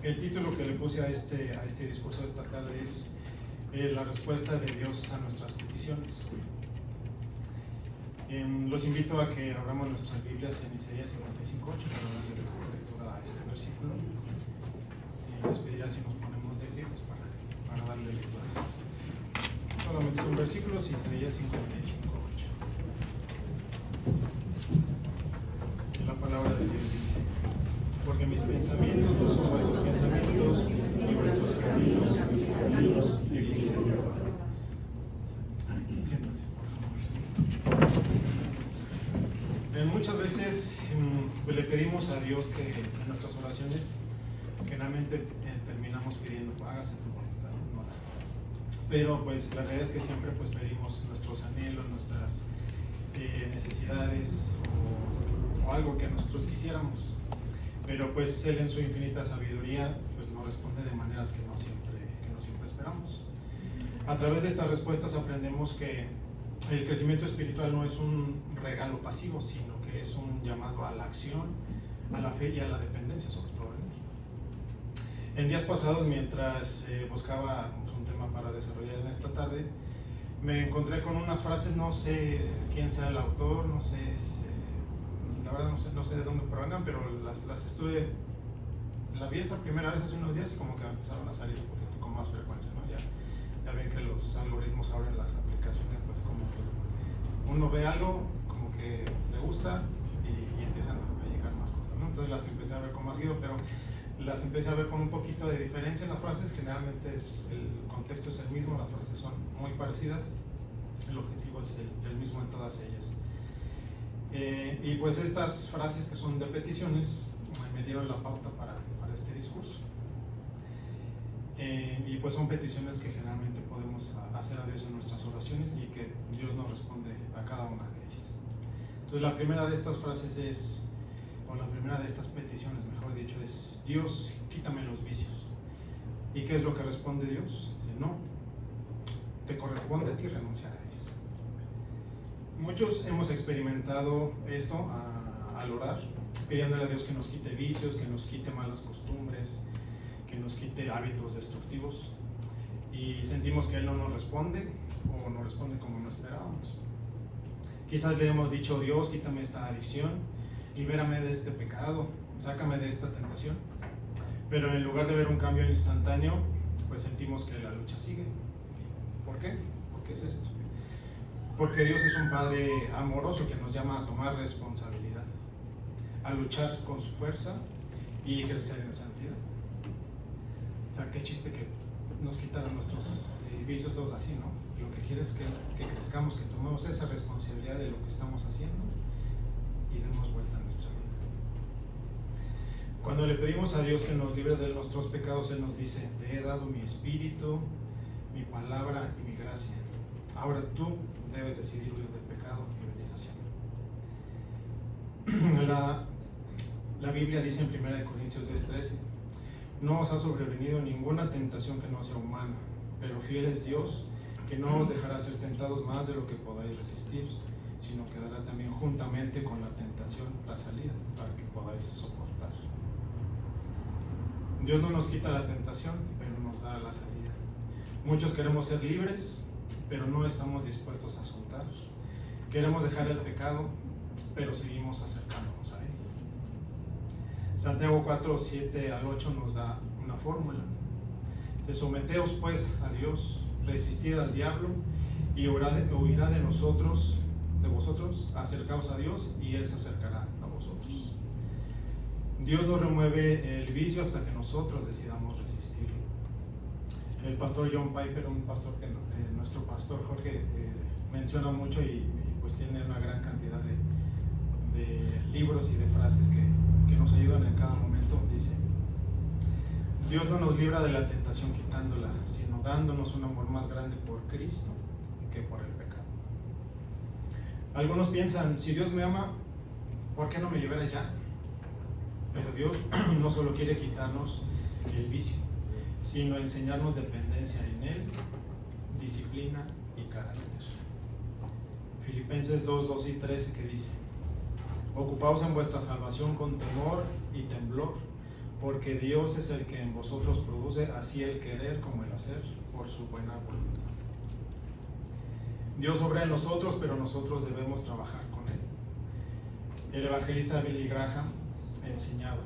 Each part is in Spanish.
El título que le puse a este discurso de esta tarde es la respuesta de Dios a nuestras peticiones. Los invito a que abramos nuestras Biblias en Isaías 55:8 para darle lectura a este versículo. Les pediría si nos ponemos de pie para darle lectura. Solamente son versículos, Isaías 55:8. La palabra de Dios dice: porque mis pensamientos no son vuestros pensamientos, ni vuestros caminos mis caminos, dice Jehová. Siéntense, por favor. Muchas veces le pedimos a Dios que en nuestras oraciones generalmente terminamos pidiendo: hágase tu voluntad, no la mía. Pero pues la realidad es que siempre pues pedimos nuestros anhelos, nuestras necesidades o algo que nosotros quisiéramos. Pero pues Él en su infinita sabiduría pues nos responde de maneras que no siempre esperamos. A través de estas respuestas aprendemos que el crecimiento espiritual no es un regalo pasivo, sino que es un llamado a la acción, a la fe y a la dependencia, sobre todo en Él. En días pasados, mientras buscaba un tema para desarrollar en esta tarde, me encontré con unas frases, no sé quién sea el autor, no sé, la verdad no sé de dónde provengan, pero la vi esa primera vez hace unos días y como que empezaron a salir un poquito con más frecuencia, ¿no? Ya ven que los algoritmos ahora en las aplicaciones, pues como que uno ve algo, como que le gusta y empiezan a llegar más cosas, ¿no? Entonces las empecé a ver con más guido, pero las empecé a ver con un poquito de diferencia en las frases. Generalmente el contexto es el mismo, las frases son muy parecidas, el objetivo es el mismo en todas ellas. Y pues estas frases que son de peticiones me dieron la pauta para este discurso. Y pues son peticiones que generalmente podemos hacer a Dios en nuestras oraciones y que Dios nos responde a cada una de ellas. Entonces la primera de estas frases la primera de estas peticiones, mejor dicho, es: Dios, quítame los vicios. ¿Y qué es lo que responde Dios? Dice: no, te corresponde a ti renunciar a ellos. Muchos hemos experimentado esto al orar, pidiéndole a Dios que nos quite vicios, que nos quite malas costumbres, que nos quite hábitos destructivos, y sentimos que Él no nos responde o nos responde como no esperábamos. Quizás le hemos dicho: Dios, quítame esta adicción, libérame de este pecado, sácame de esta tentación, pero en lugar de ver un cambio instantáneo, pues sentimos que la lucha sigue. ¿Por qué? ¿Por qué es esto? Porque Dios es un Padre amoroso que nos llama a tomar responsabilidad, a luchar con su fuerza y crecer en santidad. O sea, qué chiste que nos quitaran nuestros vicios todos así, ¿no? Lo que quiere es que crezcamos, que tomemos esa responsabilidad de lo que estamos haciendo y demos vuelta a nuestra vida. Cuando le pedimos a Dios que nos libre de nuestros pecados, Él nos dice: te he dado mi espíritu, mi palabra y mi gracia. Ahora tú debes decidir huir del pecado y venir hacia mí. La Biblia dice en 1 Corintios 10:13: no os ha sobrevenido ninguna tentación que no sea humana, pero fiel es Dios, que no os dejará ser tentados más de lo que podáis resistir, sino que dará también juntamente con la tentación la salida para que podáis soportar. Dios no nos quita la tentación, pero nos da la salida. Muchos queremos ser libres, pero no estamos dispuestos a soltar. Queremos dejar el pecado, pero seguimos acercándonos a Él. Santiago 4:7-8 nos da una fórmula. Someteos pues a Dios, resistid al diablo y huirá de vosotros, acercaos a Dios y Él se acercará a vosotros. Dios no remueve el vicio hasta que nosotros decidamos resistirlo. El pastor John Piper, un pastor que nuestro pastor Jorge menciona mucho y pues tiene una gran cantidad de libros y de frases que nos ayudan en cada momento, dice: Dios no nos libra de la tentación quitándola, sino dándonos un amor más grande por Cristo que por el pecado. Algunos piensan: si Dios me ama, ¿por qué no me libera ya? Pero Dios no solo quiere quitarnos el vicio, sino enseñarnos dependencia en Él, disciplina y carácter. Filipenses 2:12-13 que dice: ocupaos en vuestra salvación con temor y temblor, porque Dios es el que en vosotros produce así el querer como el hacer por su buena voluntad. Dios obra en nosotros, pero nosotros debemos trabajar con Él. El evangelista Billy Graham enseñaba: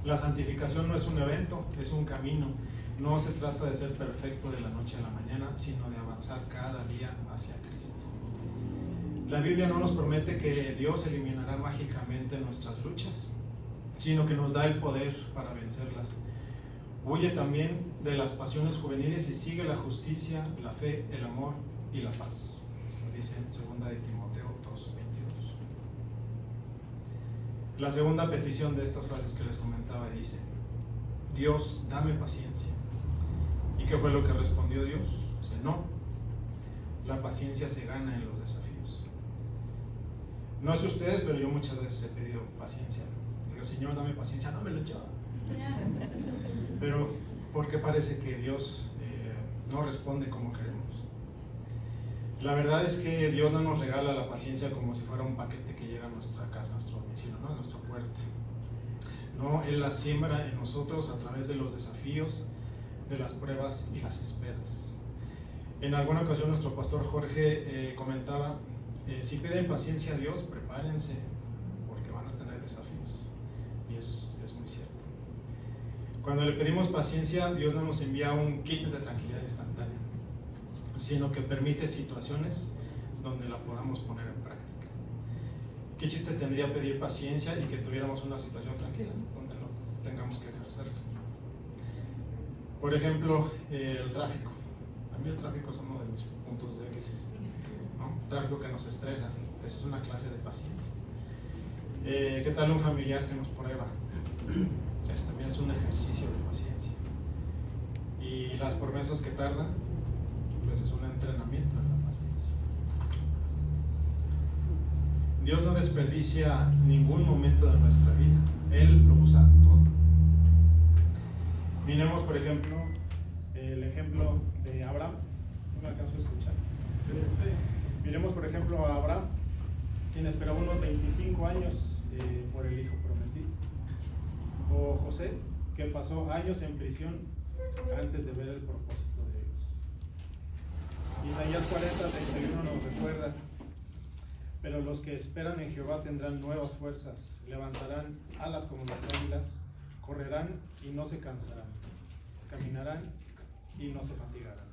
la santificación no es un evento, es un camino. No se trata de ser perfecto de la noche a la mañana, sino de avanzar cada día hacia Cristo. La Biblia no nos promete que Dios eliminará mágicamente nuestras luchas, sino que nos da el poder para vencerlas. Huye también de las pasiones juveniles y sigue la justicia, la fe, el amor y la paz. Eso dice en 2 de Timoteo 2:22. La segunda petición de estas frases que les comentaba dice: Dios, dame paciencia. ¿Y qué fue lo que respondió Dios? Dice: no, la paciencia se gana en los desafíos. No sé ustedes, pero yo muchas veces he pedido paciencia. Digo: Señor, dame paciencia, dámelo ya. Pero porque parece que Dios no responde como queremos. La verdad es que Dios no nos regala la paciencia como si fuera un paquete que llega a nuestra casa, a nuestro domicilio, ¿no? A nuestra puerta. No, Él la siembra en nosotros a través de los desafíos, de las pruebas y las esperas. En alguna ocasión nuestro pastor Jorge comentaba: si piden paciencia a Dios, prepárense, porque van a tener desafíos. Y es muy cierto. Cuando le pedimos paciencia, Dios no nos envía un kit de tranquilidad instantánea, sino que permite situaciones donde la podamos poner en práctica. ¿Qué chiste tendría pedir paciencia y que tuviéramos una situación tranquila, ¿no? Donde no tengamos que ejercerla? Por ejemplo, el tráfico. A mí el tráfico es uno de mis puntos débiles, ¿no? Tráfico que nos estresa. Eso es una clase de paciencia. ¿Qué tal un familiar que nos prueba? Eso también es un ejercicio de paciencia. Y las promesas que tardan, pues es un entrenamiento en la paciencia. Dios no desperdicia ningún momento de nuestra vida. Él lo usa todo. Miremos, por ejemplo, el ejemplo de Abraham. ¿Sí me alcanzo a escuchar? Sí. Miremos, por ejemplo, a Abraham, quien esperaba unos 25 años por el hijo prometido. O José, que pasó años en prisión antes de ver el propósito de Dios. Isaías 40:31 nos recuerda: pero los que esperan en Jehová tendrán nuevas fuerzas, levantarán alas como las águilas, correrán y no se cansarán, caminarán y no se fatigarán.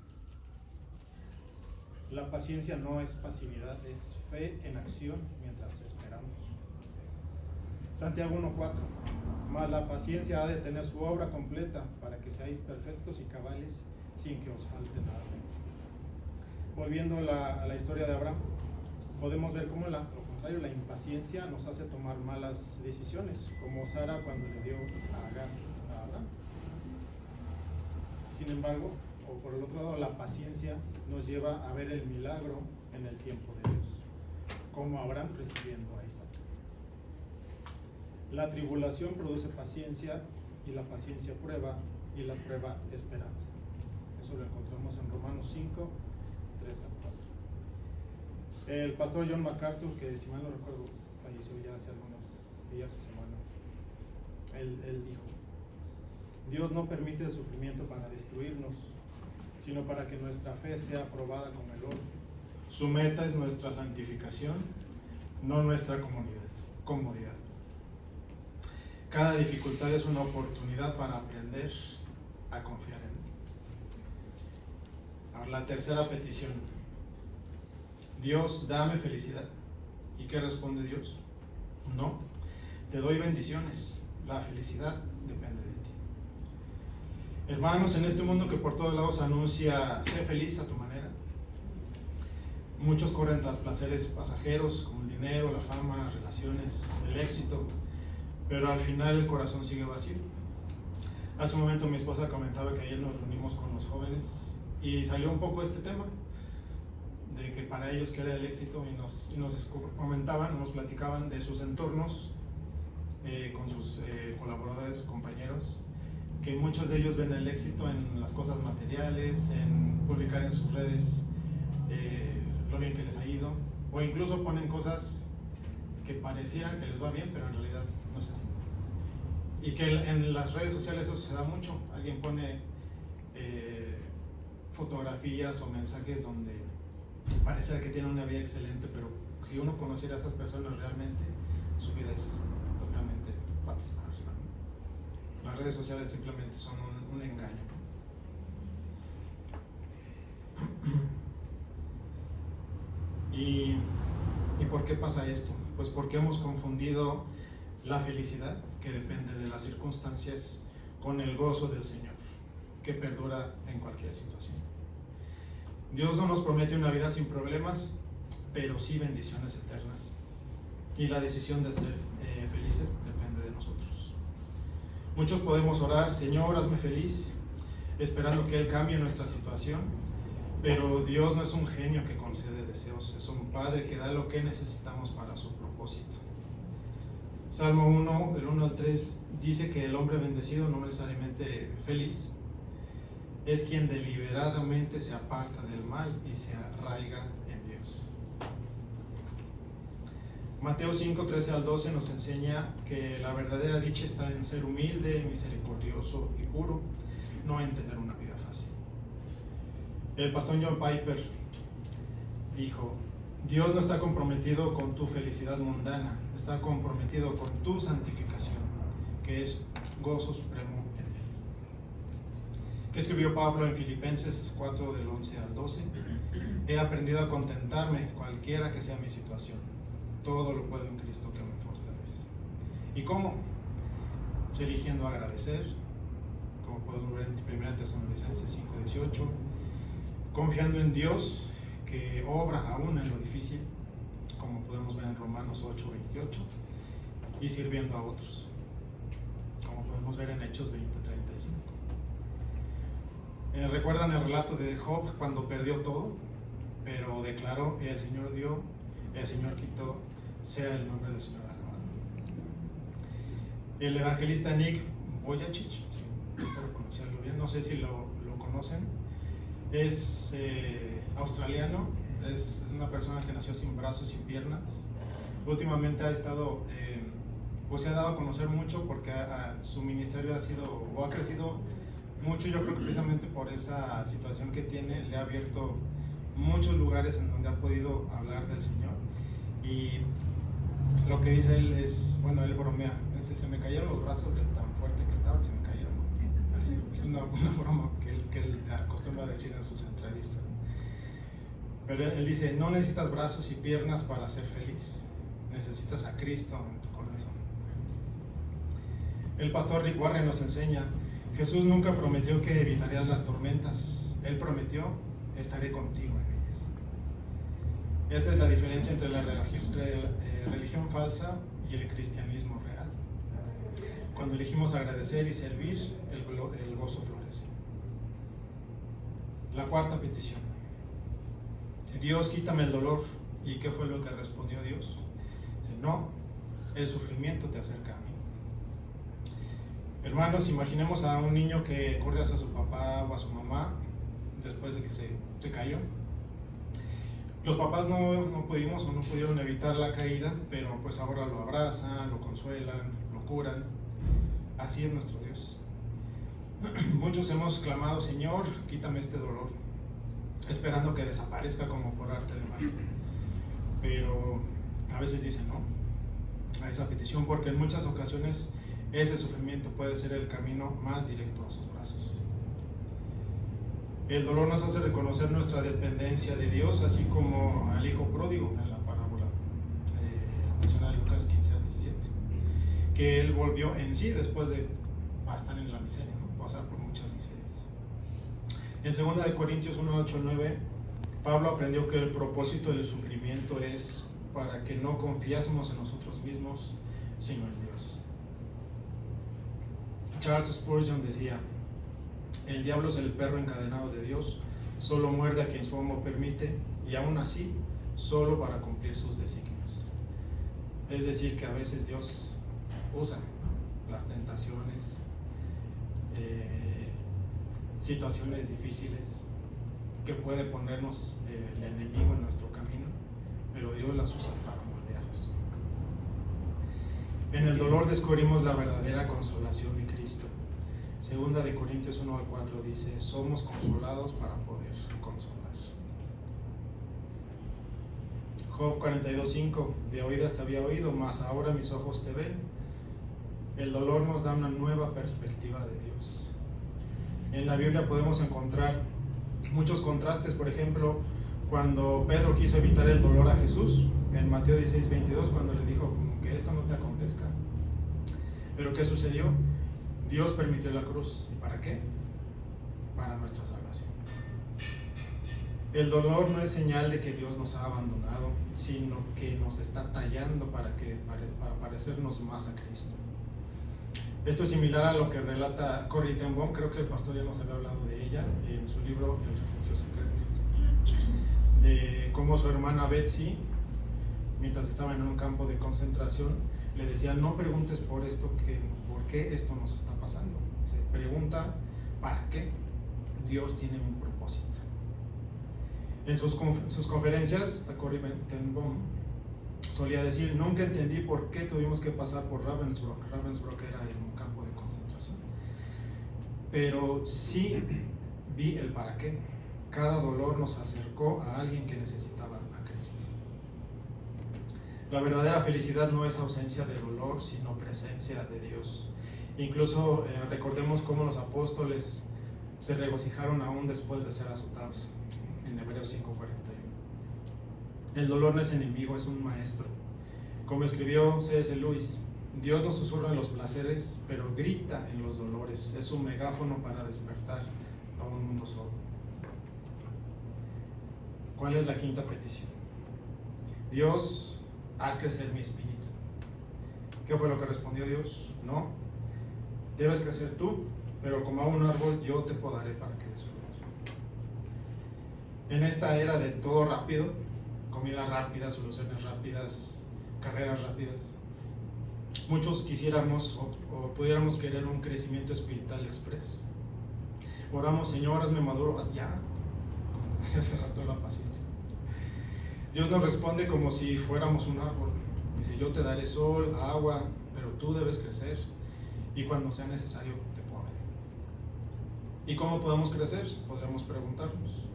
La paciencia no es pasividad, es fe en acción mientras esperamos. Santiago 1:4: mas la paciencia ha de tener su obra completa, para que seáis perfectos y cabales, sin que os falte nada. Volviendo a la historia de Abraham, podemos ver cómo lo contrario, la impaciencia nos hace tomar malas decisiones, como Sara cuando le dio a Agar a Abraham. Sin embargo, o por el otro lado, la paciencia nos lleva a ver el milagro en el tiempo de Dios, como Abraham recibiendo a Isaac. La tribulación produce paciencia, y la paciencia prueba, y la prueba esperanza. Eso lo encontramos en Romanos 5:3-4. El pastor John MacArthur, que si mal no recuerdo falleció ya hace algunos días o semanas, él dijo: Dios no permite el sufrimiento para destruirnos, sino para que nuestra fe sea probada como el oro. Su meta es nuestra santificación, no nuestra comodidad. Cada dificultad es una oportunidad para aprender a confiar en Él. Ahora, la tercera petición: Dios, dame felicidad. ¿Y qué responde Dios? No, te doy bendiciones. La felicidad depende de ti. Hermanos, en este mundo que por todos lados anuncia sé feliz a tu manera, muchos corren tras placeres pasajeros como el dinero, la fama, las relaciones, el éxito, pero al final el corazón sigue vacío. Hace un momento mi esposa comentaba que ayer nos reunimos con los jóvenes y salió un poco este tema de que para ellos qué era el éxito, y nos comentaban, nos platicaban de sus entornos con sus colaboradores o compañeros, que muchos de ellos ven el éxito en las cosas materiales, en publicar en sus redes lo bien que les ha ido, o incluso ponen cosas que parecieran que les va bien, pero en realidad no es así. Y que en las redes sociales eso se da mucho. Alguien pone fotografías o mensajes donde parece que tiene una vida excelente, pero si uno conociera a esas personas realmente, su vida es totalmente patas para arriba, ¿no? Las redes sociales simplemente son un engaño, ¿no? ¿Y por qué pasa esto? Pues porque hemos confundido la felicidad, que depende de las circunstancias, con el gozo del Señor, que perdura en cualquier situación. Dios no nos promete una vida sin problemas, pero sí bendiciones eternas. Y la decisión de ser felices depende de nosotros. Muchos podemos orar: Señor, hazme feliz, esperando que Él cambie nuestra situación, pero Dios no es un genio que concede deseos, es un Padre que da lo que necesitamos para su propósito. Salmo 1, del 1 al 3, dice que el hombre bendecido, no necesariamente feliz, es quien deliberadamente se aparta del mal y se arraiga en Dios. Mateo 5, 13 al 12 nos enseña que la verdadera dicha está en ser humilde, misericordioso y puro, no en tener una vida fácil. El pastor John Piper dijo: Dios no está comprometido con tu felicidad mundana, está comprometido con tu santificación, que es gozo supremo en Él. ¿Qué escribió Pablo en Filipenses 4, del 11 al 12? He aprendido a contentarme cualquiera que sea mi situación. Todo lo puedo en Cristo que me fortalece. ¿Y cómo? Pues eligiendo agradecer, como podemos ver en 1 Tesalonicenses 5, 18, confiando en Dios, que obra aún en lo difícil, como podemos ver en Romanos 8, 28, y sirviendo a otros, como podemos ver en Hechos 20, 35. ¿Recuerdan el relato de Job cuando perdió todo, pero declaró: el Señor dio, el Señor quitó, sea el nombre del Señor alabado? El evangelista Nick Vujicic, sí, espero pronunciarlo bien, no sé si lo conocen, es australiano, es una persona que nació sin brazos, sin piernas. Últimamente ha estado, pues se ha dado a conocer mucho porque su ministerio ha crecido mucho. Yo creo que precisamente por esa situación que tiene, le ha abierto muchos lugares en donde ha podido hablar del Señor. Y lo que dice él es, bueno, él bromea, dice: se me cayeron los brazos de tan fuerte que estaba, que se me cayeron. Así, es una broma que él acostumbra a decir en sus entrevistas. Pero él dice: no necesitas brazos y piernas para ser feliz, necesitas a Cristo en tu corazón. El pastor Rick Warren nos enseña: Jesús nunca prometió que evitarías las tormentas, Él prometió: estaré contigo en ellas. Esa es la diferencia entre la religión falsa y el cristianismo real. Cuando elegimos agradecer y servir, el gozo florece. La cuarta petición: Dios, quítame el dolor. ¿Y qué fue lo que respondió Dios? Dice: no, el sufrimiento te acerca a mí. Hermanos, imaginemos a un niño que corre hacia su papá o a su mamá después de que se cayó. Los papás no pudieron evitar la caída, pero pues ahora lo abrazan, lo consuelan, lo curan. Así es nuestro Dios. Muchos hemos clamado: Señor, quítame este dolor, esperando que desaparezca como por arte de magia. Pero a veces dicen no a esa petición, porque en muchas ocasiones ese sufrimiento puede ser el camino más directo a sus brazos. El dolor nos hace reconocer nuestra dependencia de Dios, así como al hijo pródigo en la parábola mencionada en Lucas 15 al 17, que él volvió en sí después de estar en la miseria, ¿no? Pasar por muchas miserias. En 2 Corintios 1, 8, 9, Pablo aprendió que el propósito del sufrimiento es para que no confiásemos en nosotros mismos, sino en Dios. Charles Spurgeon decía: el diablo es el perro encadenado de Dios, solo muerde a quien su amo permite, y aún así, solo para cumplir sus designios. Es decir, que a veces Dios usa las tentaciones, situaciones difíciles que puede ponernos el enemigo en nuestro camino, pero Dios las usa para moldearnos. En el dolor descubrimos la verdadera consolación de Cristo. Segunda de Corintios 1 al 4 dice: somos consolados para poder consolar. Job 42:5: de oídas te había oído, mas ahora mis ojos te ven. El dolor nos da una nueva perspectiva de Dios. En la Biblia podemos encontrar muchos contrastes. Por ejemplo, cuando Pedro quiso evitar el dolor a Jesús, en Mateo 16:22, cuando le dijo que esto no te acontezca. Pero ¿qué sucedió? Dios permitió la cruz. ¿Y para qué? Para nuestra salvación. El dolor no es señal de que Dios nos ha abandonado, sino que nos está tallando para parecernos más a Cristo. Esto es similar a lo que relata Corrie ten Boom. Creo que el pastor ya nos había hablado de ella en su libro El refugio secreto, de cómo su hermana Betsy, mientras estaba en un campo de concentración, le decía: no preguntes por esto, por qué esto nos está pasando. Se pregunta para qué. Dios tiene un propósito. En sus conferencias, Corrie ten Boom solía decir: nunca entendí por qué tuvimos que pasar por Ravensbrück. Ravensbrück era en un campo de concentración, pero sí vi el para qué. Cada dolor nos acercó a alguien que necesitaba a Cristo. La verdadera felicidad no es ausencia de dolor, sino presencia de Dios. Incluso recordemos cómo los apóstoles se regocijaron aún después de ser azotados, en Hebreos 5:41. El dolor no es enemigo, es un maestro. Como escribió C.S. Lewis: Dios no susurra en los placeres, pero grita en los dolores. Es un megáfono para despertar a un mundo sordo. ¿Cuál es la quinta petición? Dios, haz crecer mi espíritu. ¿Qué fue lo que respondió Dios? No, debes crecer tú, pero como a un árbol yo te podaré para que des fruto. En esta era de todo rápido, comida rápida, soluciones rápidas, carreras rápidas, muchos quisiéramos o pudiéramos querer un crecimiento espiritual express. Oramos: Señor, hazme maduro, ya, hace rato la paciencia. Dios nos responde como si fuéramos un árbol. Dice: yo te daré sol, agua, pero tú debes crecer, y cuando sea necesario te podaré. ¿Y cómo podemos crecer? Podríamos preguntarnos: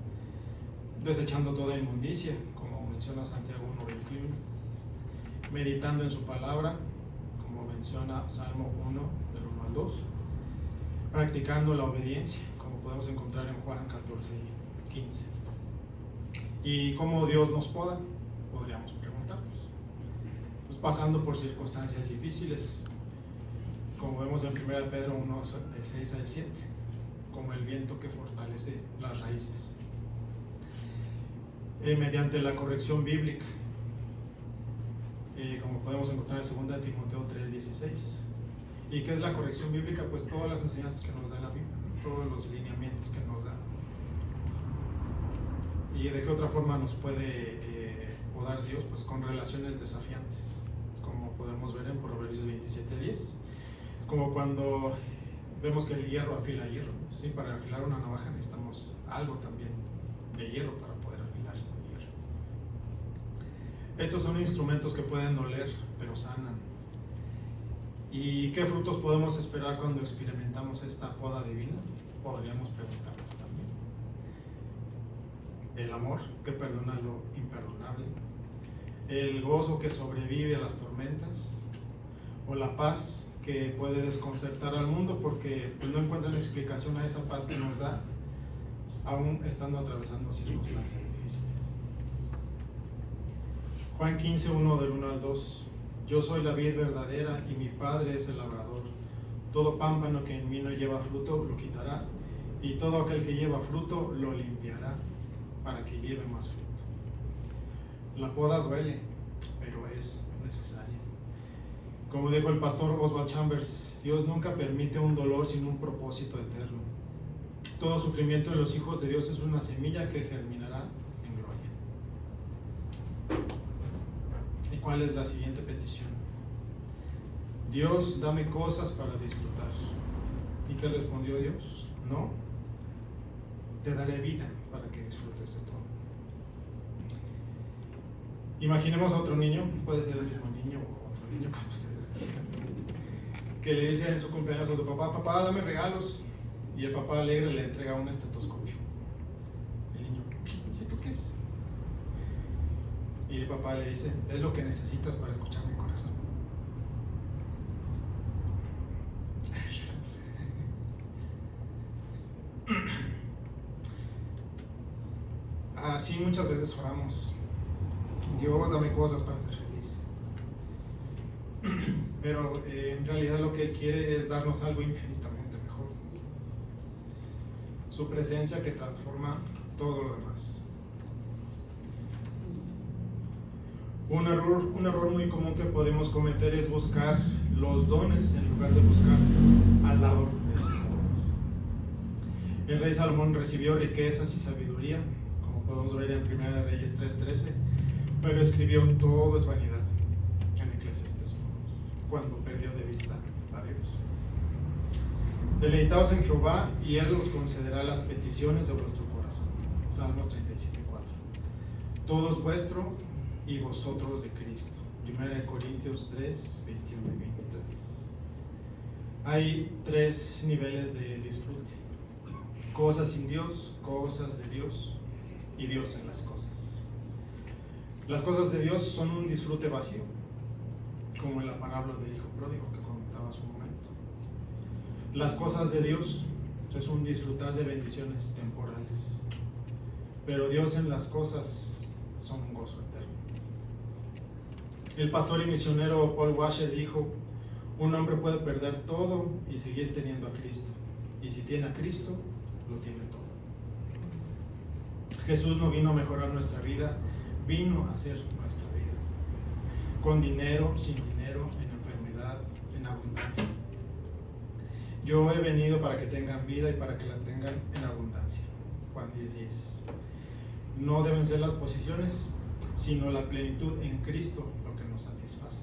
desechando toda inmundicia, como menciona Santiago 1:21, meditando en su palabra, como menciona Salmo 1, del 1 al 2, practicando la obediencia, como podemos encontrar en Juan 14:15. ¿Y cómo Dios nos poda? Podríamos preguntarnos. Pues pasando por circunstancias difíciles, como vemos en 1 Pedro 1, de 6 al 7, como el viento que fortalece las raíces. Mediante la corrección bíblica, como podemos encontrar en 2 Timoteo 3:16. ¿Y qué es la corrección bíblica? Pues todas las enseñanzas que nos da la Biblia, ¿no? Todos los lineamientos que nos da. ¿Y de qué otra forma nos puede podar Dios? Pues con relaciones desafiantes, como podemos ver en Proverbios 27:10, como cuando vemos que el hierro afila hierro, ¿sí? Para afilar una navaja necesitamos algo también de hierro para poder afilar hierro. Estos son instrumentos que pueden doler, pero sanan. ¿Y qué frutos podemos esperar cuando experimentamos esta poda divina? Podríamos preguntarnos también. El amor que perdona lo imperdonable, el gozo que sobrevive a las tormentas, o la paz que puede desconcertar al mundo porque pues, no encuentran explicación a esa paz que nos da, aún estando atravesando circunstancias difíciles. Juan 15:1, del 1 al 2: yo soy la vid verdadera y mi Padre es el labrador. Todo pámpano que en mí no lleva fruto lo quitará, y todo aquel que lleva fruto lo limpiará, para que lleve más fruto. La poda duele, pero es necesaria. Como dijo el pastor Oswald Chambers: Dios nunca permite un dolor sin un propósito eterno. Todo sufrimiento de los hijos de Dios es una semilla que germinará en gloria. ¿Y cuál es la siguiente petición? Dios, dame cosas para disfrutar. ¿Y qué respondió Dios? No, te daré vida para que disfrutes de todo. Imaginemos a otro niño, puede ser el mismo niño o otro niño como ustedes que le dice en su cumpleaños a su papá: papá, dame regalos. Y el papá alegre le entrega un estetoscopio. El niño: ¿y esto qué es? Y el papá le dice: es lo que necesitas para escuchar mi corazón. Así muchas veces oramos: Dios, dame cosas para ser feliz. Pero en realidad lo que Él quiere es darnos algo infinitamente mejor. Su presencia, que transforma todo lo demás. Un error muy común que podemos cometer es buscar los dones en lugar de buscar al dador de esos dones. El rey Salomón recibió riquezas y sabiduría, como podemos ver en 1 Reyes 3:13, pero escribió: todo es vanidad, en Eclesiastes 1, cuando perdió de vista a Dios. Deleitaos en Jehová y Él os concederá las peticiones de vuestro corazón. Salmos 37:4. Todo es vuestro y vosotros de Cristo. 1 Corintios 3, 21 y 23. Hay 3 niveles de disfrute: cosas sin Dios, cosas de Dios y Dios en las cosas. Las cosas de Dios son un disfrute vacío, como en la parábola del hijo pródigo que comentaba hace un momento. Las cosas de Dios es un disfrutar de bendiciones temporales, pero Dios en las cosas son un gozo eterno. El pastor y misionero Paul Washer dijo: un hombre puede perder todo y seguir teniendo a Cristo, y si tiene a Cristo, lo tiene todo. Jesús no vino a mejorar nuestra vida, vino a hacer nuestra vida, con dinero, sin dinero, en enfermedad, en abundancia. Yo he venido para que tengan vida y para que la tengan en abundancia. Juan 10:10. No deben ser las posiciones, sino la plenitud en Cristo lo que nos satisface.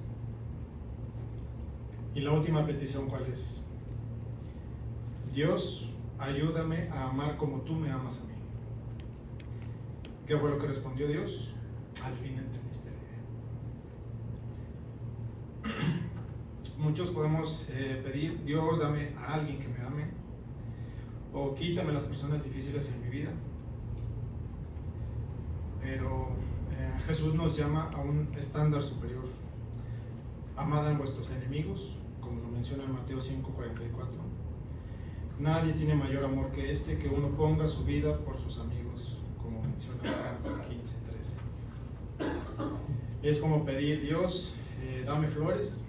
Y la última petición, ¿cuál es? Dios, ayúdame a amar como tú me amas a mí. ¿Qué fue lo que respondió Dios? Al fin entendiste la idea. Muchos podemos pedir: Dios, dame a alguien que me ame, o quítame las personas difíciles en mi vida. Pero Jesús nos llama a un estándar superior: amad a vuestros enemigos, como lo menciona en Mateo 5:44. Nadie tiene mayor amor que este, que uno ponga su vida por sus amigos, como menciona Juan 15:13. Es como pedir: Dios, dame flores,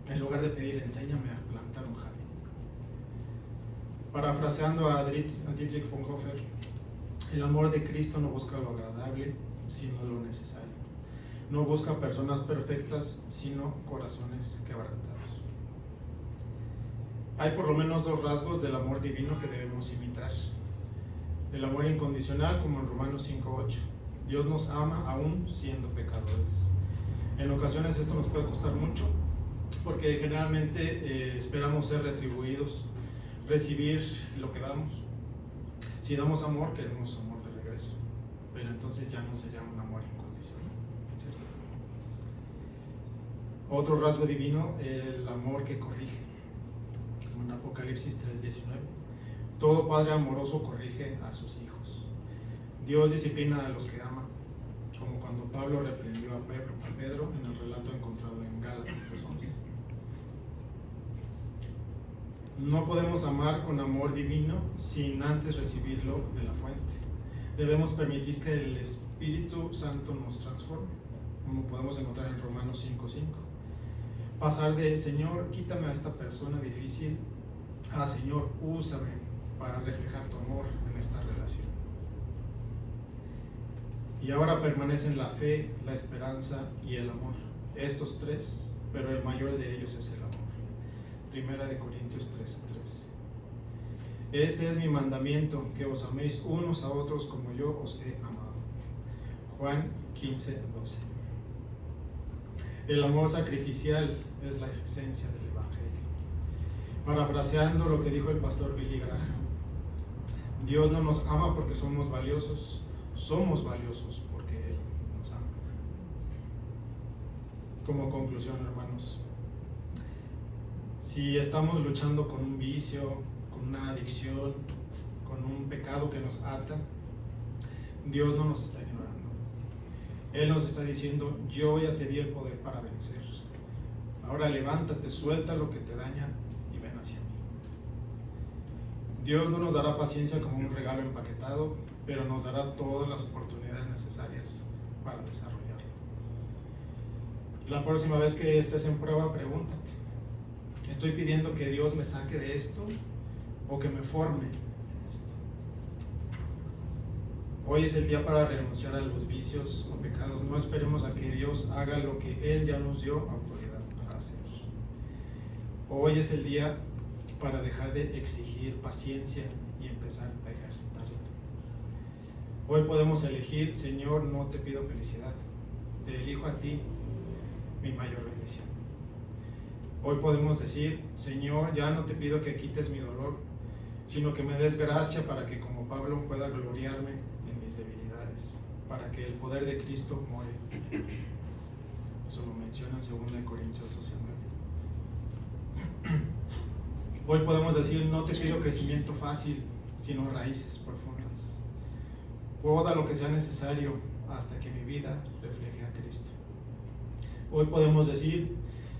en lugar de pedir: enséñame a plantar un jardín. Parafraseando a Dietrich Bonhoeffer, el amor de Cristo no busca lo agradable, sino lo necesario. No busca personas perfectas, sino corazones quebrantados. Hay por lo menos 2 rasgos del amor divino que debemos imitar. El amor incondicional, como en Romanos 5:8. Dios nos ama aún siendo pecadores. En ocasiones esto nos puede costar mucho, porque generalmente esperamos ser retribuidos, recibir lo que damos. Si damos amor, queremos amor de regreso, pero entonces ya no sería un amor incondicional, ¿cierto? Otro rasgo divino, el amor que corrige, como en Apocalipsis 3:19. Todo padre amoroso corrige a sus hijos. Dios disciplina a los que ama, como cuando Pablo reprendió a Pedro en el relato encontrado en Gálatas 2:11. No podemos amar con amor divino sin antes recibirlo de la fuente. Debemos permitir que el Espíritu Santo nos transforme, como podemos encontrar en Romanos 5:5. Pasar de: Señor, quítame a esta persona difícil, a: Señor, úsame para reflejar tu amor en esta relación. Y ahora permanecen la fe, la esperanza y el amor. Estos 3, pero el mayor de ellos es el amor. 1 Corintios 13:13. Este es mi mandamiento, que os améis unos a otros como yo os he amado. Juan 15:12. El amor sacrificial es la esencia del Evangelio. Parafraseando lo que dijo el pastor Billy Graham: Dios no nos ama porque somos valiosos porque Él nos ama. Como conclusión, hermanos, Si estamos luchando con un vicio, con una adicción, con un pecado que nos ata, Dios no nos está ignorando. Él nos está diciendo: yo ya te di el poder para vencer. Ahora levántate, suelta lo que te daña y ven hacia mí. Dios no nos dará paciencia como un regalo empaquetado, pero nos dará todas las oportunidades necesarias para desarrollarlo. La próxima vez que estés en prueba, pregúntate: ¿estoy pidiendo que Dios me saque de esto o que me forme en esto? Hoy es el día para renunciar a los vicios o pecados. No esperemos a que Dios haga lo que Él ya nos dio autoridad para hacer. Hoy es el día para dejar de exigir paciencia y empezar a ejercitarla. Hoy podemos elegir: Señor, no te pido felicidad, te elijo a ti, mi mayor bendición. Hoy podemos decir: Señor, ya no te pido que quites mi dolor, sino que me des gracia para que, como Pablo, pueda gloriarme en mis debilidades, para que el poder de Cristo more en mí. Eso lo menciona en 2 Corintios 12:9. Hoy podemos decir: no te pido crecimiento fácil, sino raíces profundas. Poda lo que sea necesario hasta que mi vida refleje a Cristo. Hoy podemos decir: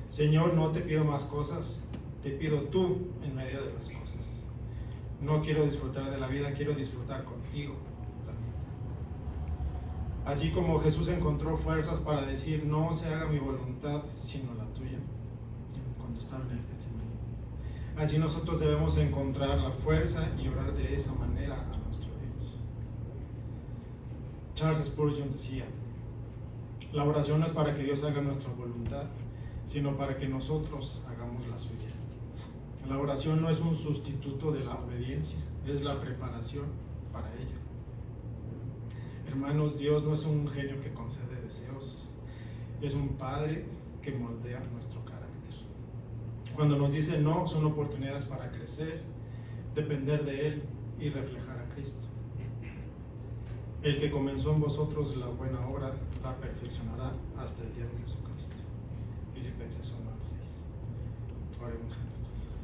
Señor, no te pido más cosas, te pido tú en medio de las cosas. No quiero disfrutar de la vida, quiero disfrutar contigo la vida. Así como Jesús encontró fuerzas para decir: no se haga mi voluntad sino la tuya, cuando estaba en el Getsemaní, así nosotros debemos encontrar la fuerza y orar de esa manera a nuestro Dios. Charles Spurgeon decía: la oración no es para que Dios haga nuestra voluntad, sino para que nosotros hagamos la suya. La oración no es un sustituto de la obediencia, es la preparación para ella. Hermanos, Dios no es un genio que concede deseos, es un Padre que moldea nuestro carácter. Cuando nos dice no, son oportunidades para crecer, depender de Él y reflejar a Cristo. El que comenzó en vosotros la buena obra, la perfeccionará hasta el día de Jesucristo. Filipenses 1:6. Oremos a nuestro Dios.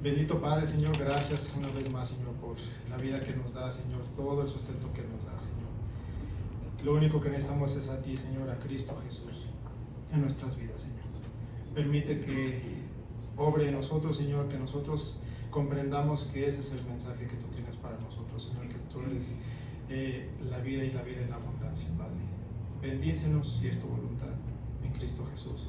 Bendito Padre, Señor, gracias una vez más, Señor, por la vida que nos da, Señor, todo el sustento que nos da, Señor. Lo único que necesitamos es a ti, Señor, a Cristo Jesús, en nuestras vidas, Señor. Permite que obre en nosotros, Señor, que nosotros comprendamos que ese es el mensaje que tú tienes para nosotros, Señor, que tú eres la vida y la vida en abundancia, Padre. Bendícenos si es tu voluntad, en Cristo Jesús.